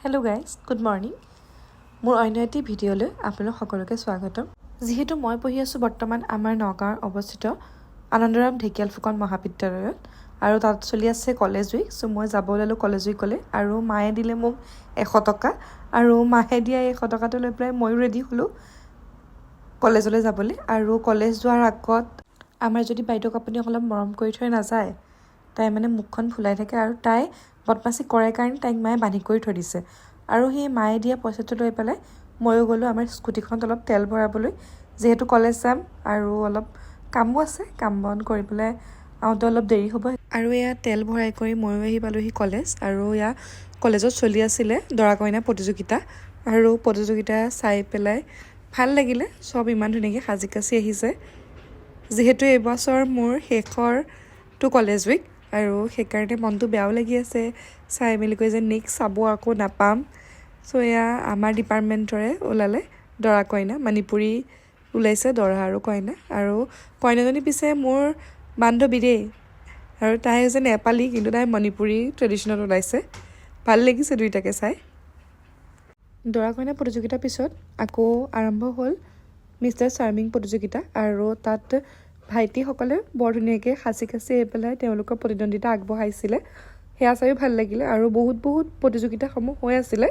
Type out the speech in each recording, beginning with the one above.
hello' guys good morning মোৰ অন্য এটি ভিডিঅ'লৈ আপোনালোক সকলোকে স্বাগতম যিহেতু মই পঢ়ি আছোঁ বৰ্তমান আমাৰ নগাঁৱৰ অৱস্থিত আনন্দৰাম ঢেকিয়াল ফুকন মহাবিদ্যালয়ত আৰু তাত চলি আছে কলেজ উইক চ' মই যাব ওলালোঁ কলেজ উইকলৈ আৰু মায়ে দিলে মোক 100 টকা আৰু মায়ে দিয়া 100 টকাটো লৈ পেলাই ময়ো ৰেডি হ'লোঁ কলেজলৈ যাবলৈ আৰু কলেজ যোৱাৰ আগত আমাৰ যদি বাইদেউক আপুনি অলপ মৰম কৰি থৈ নাযায় তাই মানে মুখখন ফুলাই থাকে আৰু তাই বদমাচি কৰে কাৰণে তাইক মায়ে বান্ধি কৰি থৈ দিছে আৰু সেই মায়ে দিয়া পইচাটো লৈ পেলাই ময়ো গ'লোঁ আমাৰ স্কুটিখনত অলপ তেল ভৰাবলৈ যিহেতু কলেজ যাম আৰু অলপ কামো আছে কাম বন কৰি পেলাই আহোঁতে অলপ দেৰি হ'ব আৰু এয়া তেল ভৰাই কৰি ময়ো আহি পালোঁহি কলেজ আৰু এয়া কলেজত চলি আছিলে দৰা কইনা প্ৰতিযোগিতা আৰু প্ৰতিযোগিতা চাই পেলাই ভাল লাগিলে চব ইমান ধুনীয়াকৈ সাজি কাচি আহিছে যিহেতু এইবছৰ মোৰ শেষৰটো কলেজ উইক আৰু সেইকাৰণে মনটো বেয়াও লাগি আছে চাই মেলি কৈ যে নেক্সট চাব আকৌ নাপাম চ' এয়া আমাৰ ডিপাৰ্টমেণ্টৰে ওলালে দৰা কইনা মণিপুৰী ওলাইছে দৰা আৰু কইনাজনী পিছে মোৰ বান্ধৱী দেই আৰু তাই হৈছে নেপালী কিন্তু তাই মণিপুৰী ট্ৰেডিশ্যনত ওলাইছে ভাল লাগিছে দুইটাকে চাই দৰা কইনা প্ৰতিযোগিতাৰ পিছত আকৌ আৰম্ভ হ'ল মিষ্টাৰ চাৰ্মিং প্ৰতিযোগিতা আৰু তাত ভাইটিসকলে বৰ ধুনীয়াকৈ সাজি কাচি আহি পেলাই তেওঁলোকৰ প্ৰতিদ্বন্দ্বিতা আগবঢ়াইছিলে সেয়া চাইও ভাল লাগিলে আৰু বহুত প্ৰতিযোগিতাসমূহ হৈ আছিলে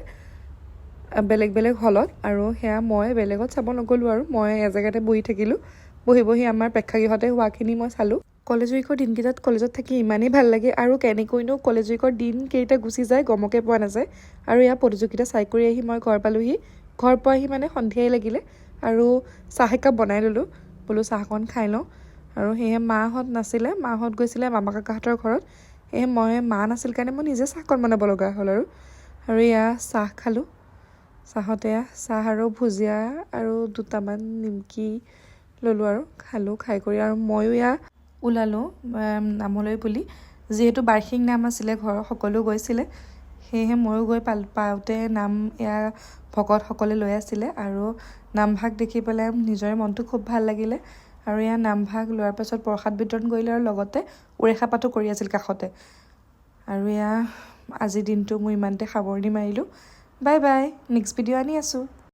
বেলেগ বেলেগ হলত আৰু সেয়া মই বেলেগত চাব নগ'লোঁ আৰু মই এজেগাতে বহি থাকিলোঁ বহি আমাৰ প্ৰেক্ষাগৃহতে হোৱাখিনি মই চালোঁ কলেজ উইকৰ দিনকেইটাত কলেজত থাকি ইমানেই ভাল লাগে আৰু কেনেকৈনো কলেজ উইকৰ দিন কেইটা গুচি যায় গমকে পোৱা নাযায় আৰু এয়া প্ৰতিযোগিতা চাই কৰি আহি মই ঘৰ পালোঁহি ঘৰ পোৱাহি মানে সন্ধিয়াই লাগিলে আৰু চাহ একাপ বনাই ল'লোঁ বোলো চাহকণ খাই লওঁ আৰু সেয়ে মাহঁত নাছিলে মাহঁত গৈছিলে মামা কাকাহঁতৰ ঘৰত মা নাছিল কাৰণে মই নিজে চাহকণ বনাব লগা হ'ল আৰু এয়া চাহ খালোঁ চাহতে চাহ আৰু ভুজিয়া আৰু দুটামান নিমকি ল'লোঁ আৰু খাই কৰি আৰু ময়ো এয়া ওলালোঁ নামলৈ বুলি যিহেতু বাৰ্ষিক নাম আছিলে ঘৰৰ সকলো গৈছিলে সেয়েহে ময়ো গৈ পাওঁতে নাম এয়া ভকতসকলে লৈ আছিলে আৰু নামভাগ দেখি পেলাই নিজৰে মনটো খুব ভাল লাগিলে আৰু এয়া নামভাগ লোৱাৰ পাছত প্ৰসাদ বিতৰণ কৰিলে আৰু লগতে উৰেষাপাতো কৰি আছিল কাষতে আৰু এয়া আজিৰ দিনটো মই ইমানতে সামৰণি মাৰিলোঁ বাই বাই নেক্সট ভিডিঅ' আনি আছোঁ